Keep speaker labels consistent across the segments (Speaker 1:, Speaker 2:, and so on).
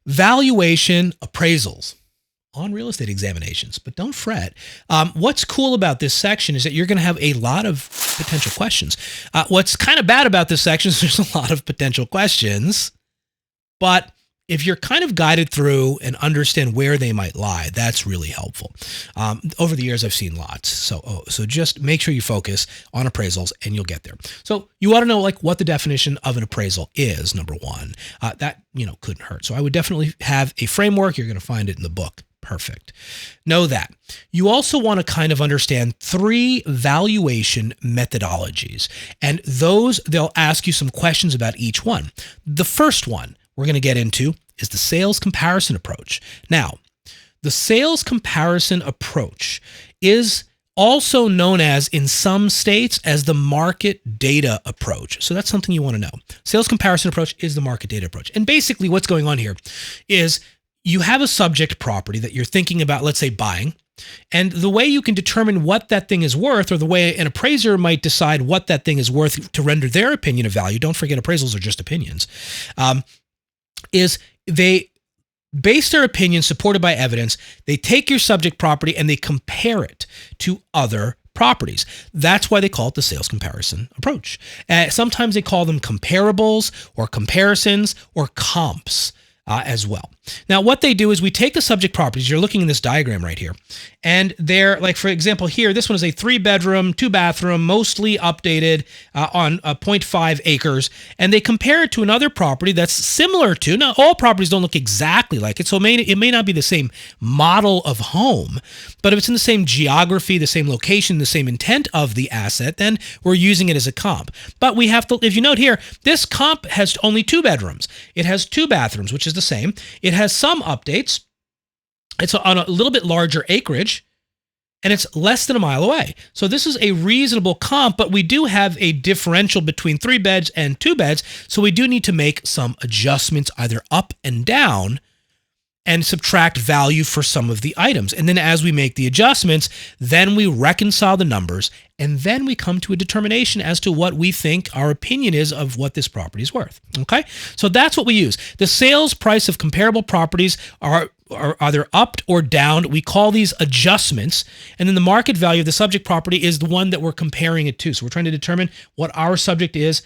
Speaker 1: Valuation appraisals on real estate examinations, but don't fret. What's cool about this section is that you're going to have a lot of potential questions. What's kind of bad about this section is there's a lot of potential questions, but if you're kind of guided through and understand where they might lie, that's really helpful. Over the years, I've seen lots. So just make sure you focus on appraisals and you'll get there. So you want to know like what the definition of an appraisal is, number one. That, couldn't hurt. So I would definitely have a framework. You're going to find it in the book. Perfect. Know that. You also want to kind of understand 3 valuation methodologies. And those, they'll ask you some questions about each one. The first one we're going to get into is the sales comparison approach. Now, the sales comparison approach is also known as, in some states, as the market data approach. So that's something you want to know. Sales comparison approach is the market data approach. And basically what's going on here is you have a subject property that you're thinking about, let's say buying, and the way you can determine what that thing is worth, or the way an appraiser might decide what that thing is worth to render their opinion of value, don't forget appraisals are just opinions, is they base their opinion supported by evidence. They take your subject property and they compare it to other properties. That's why they call it the sales comparison approach. Sometimes they call them comparables or comparisons or comps as well. Now, what they do is we take the subject properties. You're looking in this diagram right here. And they're like, for example, here, this one is a 3-bedroom, 2-bathroom, mostly updated on 0.5 acres. And they compare it to another property that's similar to, now all properties don't look exactly like it. So it may not be the same model of home, but if it's in the same geography, the same location, the same intent of the asset, then we're using it as a comp. But we have to, if you note here, this comp has only 2 bedrooms. It has 2 bathrooms, which is the same. It has some updates. It's on a little bit larger acreage, and it's less than a mile away. So this is a reasonable comp, but we do have a differential between 3 beds and 2 beds, so we do need to make some adjustments either up and down and subtract value for some of the items. And then as we make the adjustments, then we reconcile the numbers, and then we come to a determination as to what we think our opinion is of what this property is worth. Okay? So that's what we use. The sales price of comparable properties are either upped or down. We call these adjustments. And then the market value of the subject property is the one that we're comparing it to. So we're trying to determine what our subject is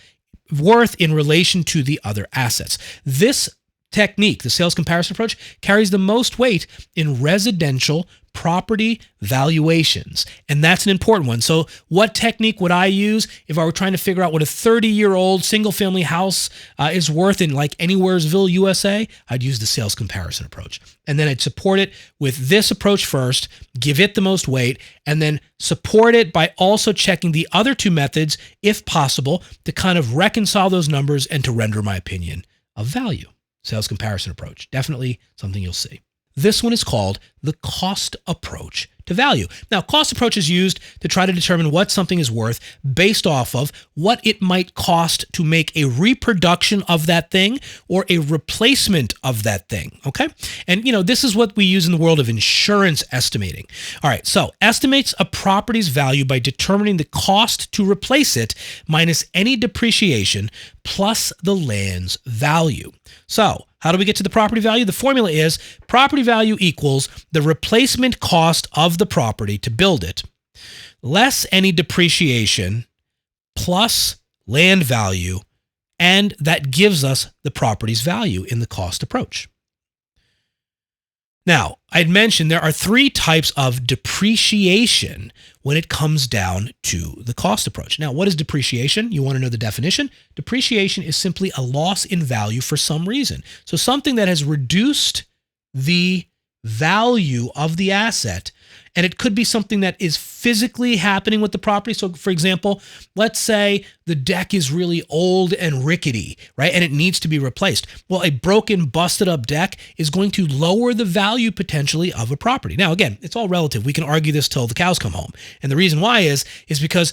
Speaker 1: worth in relation to the other assets. This technique, the sales comparison approach, carries the most weight in residential property valuations. And that's an important one. So what technique would I use if I were trying to figure out what a 30-year-old single-family house is worth in like Anywheresville, USA? I'd use the sales comparison approach. And then I'd support it with this approach first, give it the most weight, and then support it by also checking the other 2 methods, if possible, to kind of reconcile those numbers and to render my opinion of value. Sales comparison approach, definitely something you'll see. This one is called the cost approach to value. Now, cost approach is used to try to determine what something is worth based off of what it might cost to make a reproduction of that thing or a replacement of that thing, okay? And, this is what we use in the world of insurance estimating. All right, so estimates a property's value by determining the cost to replace it minus any depreciation plus the land's value. So how do we get to the property value? The formula is property value equals the replacement cost of the property to build it, less any depreciation, plus land value, and that gives us the property's value in the cost approach. Now, I'd mentioned there are 3 types of depreciation when it comes down to the cost approach. Now, what is depreciation? You want to know the definition? Depreciation is simply a loss in value for some reason. So something that has reduced the value of the asset, and it could be something that is physically happening with the property. So for example, let's say the deck is really old and rickety, right? And it needs to be replaced. Well, a broken, busted up deck is going to lower the value potentially of a property. Now, again, it's all relative. We can argue this till the cows come home. And the reason why is because,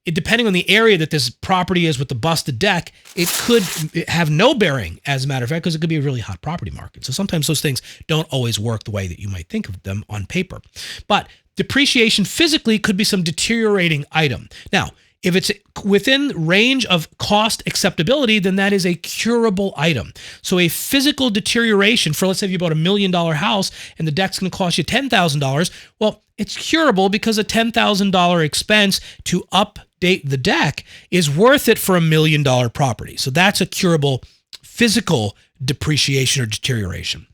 Speaker 1: depending on the area that this property is with the busted deck, it could have no bearing, as a matter of fact, because it could be a really hot property market. So sometimes those things don't always work the way that you might think of them on paper. But depreciation physically could be some deteriorating item. Now, If it's within range of cost acceptability, then that is a curable item. So a physical deterioration for, let's say if you bought $1 million house and the deck's going to cost you $10,000, well, it's curable because a $10,000 expense to update the deck is worth it for $1 million property. So that's a curable physical depreciation or deterioration.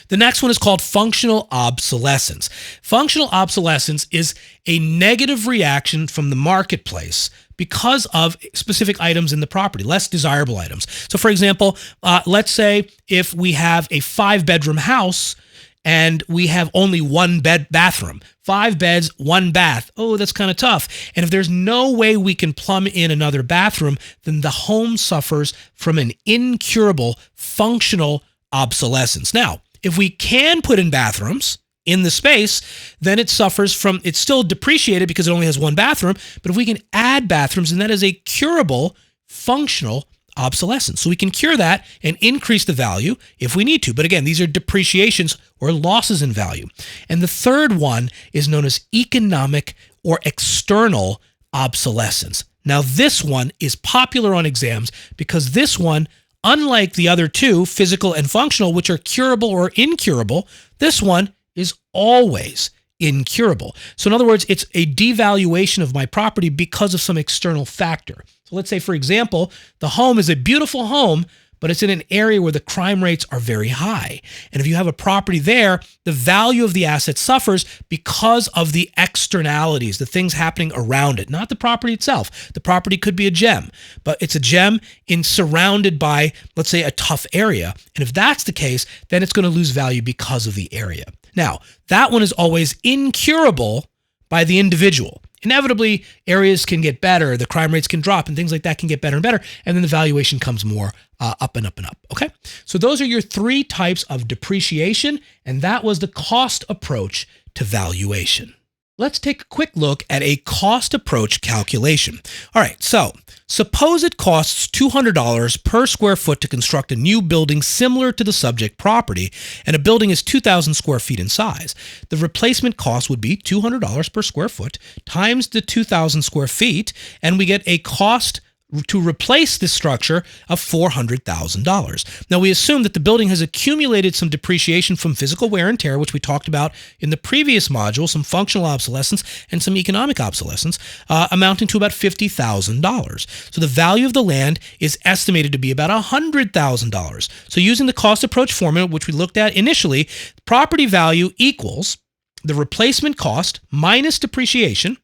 Speaker 1: The next one is called functional obsolescence. Functional obsolescence is a negative reaction from the marketplace because of specific items in the property, less desirable items. So for example, let's say if we have a 5-bedroom house and we have only 1 bathroom, 5 beds, 1 bath. Oh, that's kind of tough. And if there's no way we can plumb in another bathroom, then the home suffers from an incurable functional obsolescence. Now, if we can put in bathrooms in the space, then it suffers from, it's still depreciated because it only has 1 bathroom, but if we can add bathrooms, then that is a curable functional obsolescence. So we can cure that and increase the value if we need to. But again, these are depreciations or losses in value. And the third one is known as economic or external obsolescence. Now, this one is popular on exams because this one, unlike the other two, physical and functional, which are curable or incurable, this one is always incurable. So in other words, it's a devaluation of my property because of some external factor. So let's say, for example, the home is a beautiful home, but it's in an area where the crime rates are very high. And if you have a property there, the value of the asset suffers because of the externalities, the things happening around it, not the property itself. The property could be a gem, but it's a gem surrounded by, let's say, a tough area. And if that's the case, then it's going to lose value because of the area. Now, that one is always incurable by the individual. Inevitably, areas can get better, the crime rates can drop, and things like that can get better and better, and then the valuation comes more up and up and up, okay? So those are your 3 types of depreciation, and that was the cost approach to valuation. Let's take a quick look at a cost approach calculation. All right, so suppose it costs $200 per square foot to construct a new building similar to the subject property, and a building is 2,000 square feet in size. The replacement cost would be $200 per square foot times the 2,000 square feet, and we get a cost to replace this structure of $400,000. Now, we assume that the building has accumulated some depreciation from physical wear and tear, which we talked about in the previous module, some functional obsolescence and some economic obsolescence, amounting to about $50,000. So the value of the land is estimated to be about $100,000. So using the cost approach formula, which we looked at initially, property value equals the replacement cost minus depreciation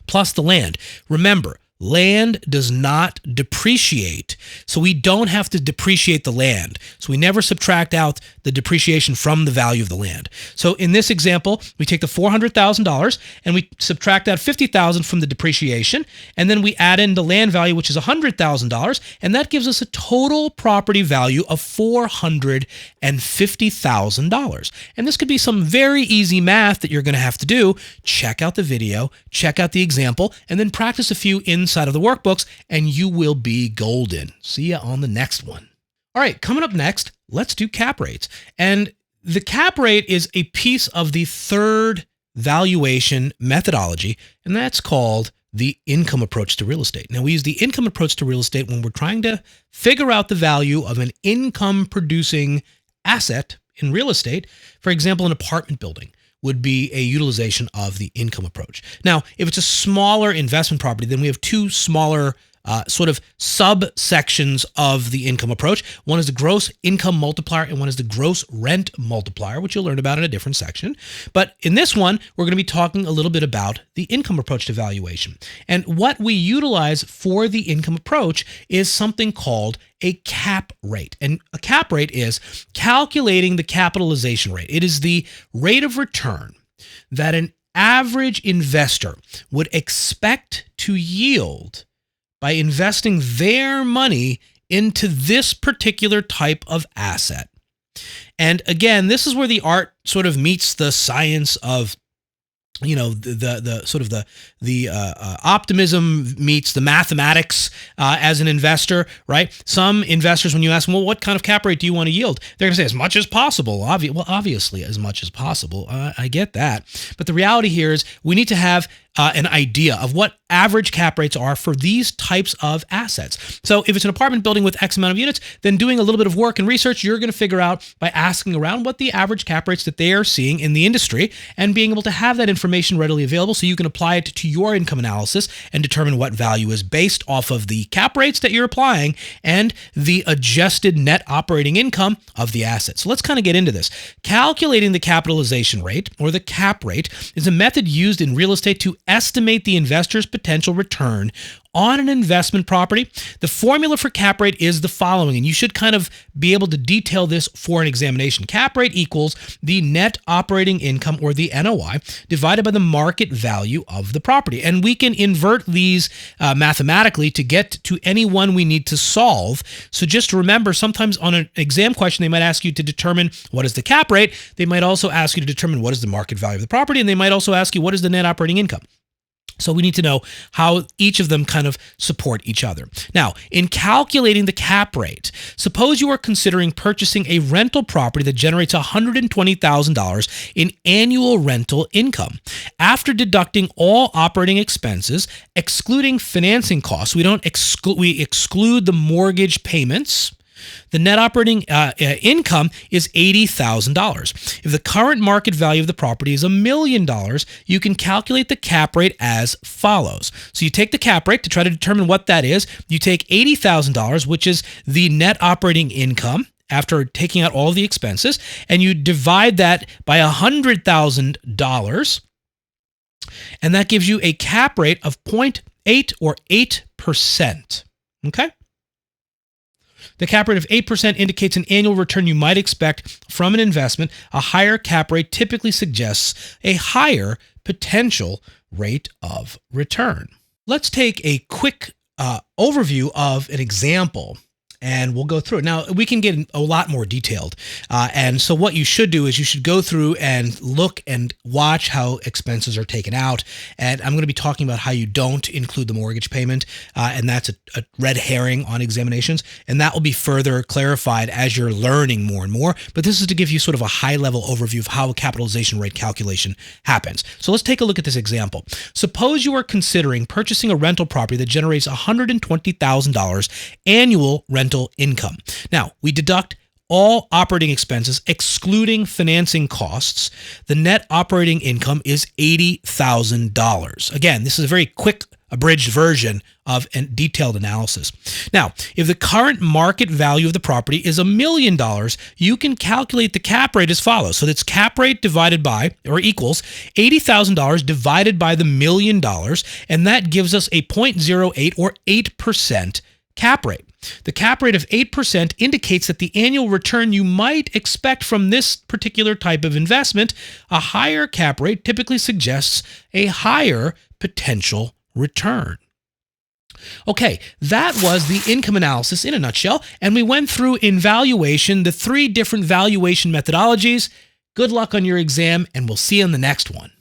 Speaker 1: plus the land. Remember, land does not depreciate, so we don't have to depreciate the land. So we never subtract out the depreciation from the value of the land. So in this example, we take the $400,000 and we subtract out $50,000 from the depreciation, and then we add in the land value, which is $100,000, and that gives us a total property value of $450,000. And this could be some very easy math that you're going to have to do. Check out the video, check out the example, and then practice a few inside of the workbooks, and you will be golden. See you on the next one. All right, coming up next, let's do cap rates. And the cap rate is a piece of the third valuation methodology, and that's called the income approach to real estate. Now, we use the income approach to real estate when we're trying to figure out the value of an income-producing asset in real estate. For example, an apartment building would be a utilization of the income approach. Now, if it's a smaller investment property, then we have 2 smaller sort of subsections of the income approach. One is the gross income multiplier and one is the gross rent multiplier, which you'll learn about in a different section. But in this one, we're going to be talking a little bit about the income approach to valuation. And what we utilize for the income approach is something called a cap rate. And a cap rate is calculating the capitalization rate. It is the rate of return that an average investor would expect to yield by investing their money into this particular type of asset. And again, this is where the art sort of meets the science of, you know, the optimism meets the mathematics as an investor, right? Some investors, when you ask them, well, what kind of cap rate do you want to yield? They're going to say as much as possible. Well, obviously as much as possible. I get that. But the reality here is we need to have an idea of what average cap rates are for these types of assets. So if it's an apartment building with X amount of units, then doing a little bit of work and research, you're going to figure out by asking around what the average cap rates that they are seeing in the industry and being able to have that information readily available so you can apply it to your income analysis and determine what value is based off of the cap rates that you're applying and the adjusted net operating income of the asset. So let's kind of get into this. Calculating the capitalization rate, or the cap rate, is a method used in real estate to estimate the investor's potential return on an investment property. The formula for cap rate is the following, and you should kind of be able to detail this for an examination. Cap rate equals the net operating income, or the NOI, divided by the market value of the property. And we can invert these mathematically to get to any one we need to solve. So just remember, sometimes on an exam question, they might ask you to determine what is the cap rate. They might also ask you to determine what is the market value of the property, and they might also ask you what is the net operating income. So we need to know how each of them kind of support each other. Now, in calculating the cap rate, suppose you are considering purchasing a rental property that generates $120,000 in annual rental income. After deducting all operating expenses, excluding financing costs, we exclude the mortgage payments. The net operating income is $80,000. If the current market value of the property is $1 million, you can calculate the cap rate as follows. So you take the cap rate to try to determine what that is. You take $80,000, which is the net operating income after taking out all the expenses, and you divide that by $100,000, and that gives you a cap rate of 0.8 or 8%. Okay? The cap rate of 8% indicates an annual return you might expect from an investment. A higher cap rate typically suggests a higher potential rate of return. Let's take a quick overview of an example, and we'll go through it. Now, we can get a lot more detailed. And so what you should do is you should go through and look and watch how expenses are taken out. And I'm going to be talking about how you don't include the mortgage payment. And that's a red herring on examinations. And that will be further clarified as you're learning more and more. But this is to give you sort of a high-level overview of how a capitalization rate calculation happens. So let's take a look at this example. Suppose you are considering purchasing a rental property that generates $120,000 annual rental income. Now, we deduct all operating expenses, excluding financing costs. The net operating income is $80,000. Again, this is a very quick, abridged version of a detailed analysis. Now, if the current market value of the property is $1 million, you can calculate the cap rate as follows. So that's cap rate divided by, or equals, $80,000 divided by the $1 million, and that gives us a 0.08 or 8% cap rate. The cap rate of 8% indicates that the annual return you might expect from this particular type of investment. A higher cap rate typically suggests a higher potential return. Okay, that was the income analysis in a nutshell, and we went through in valuation the 3 different valuation methodologies. Good luck on your exam, and we'll see you on the next one.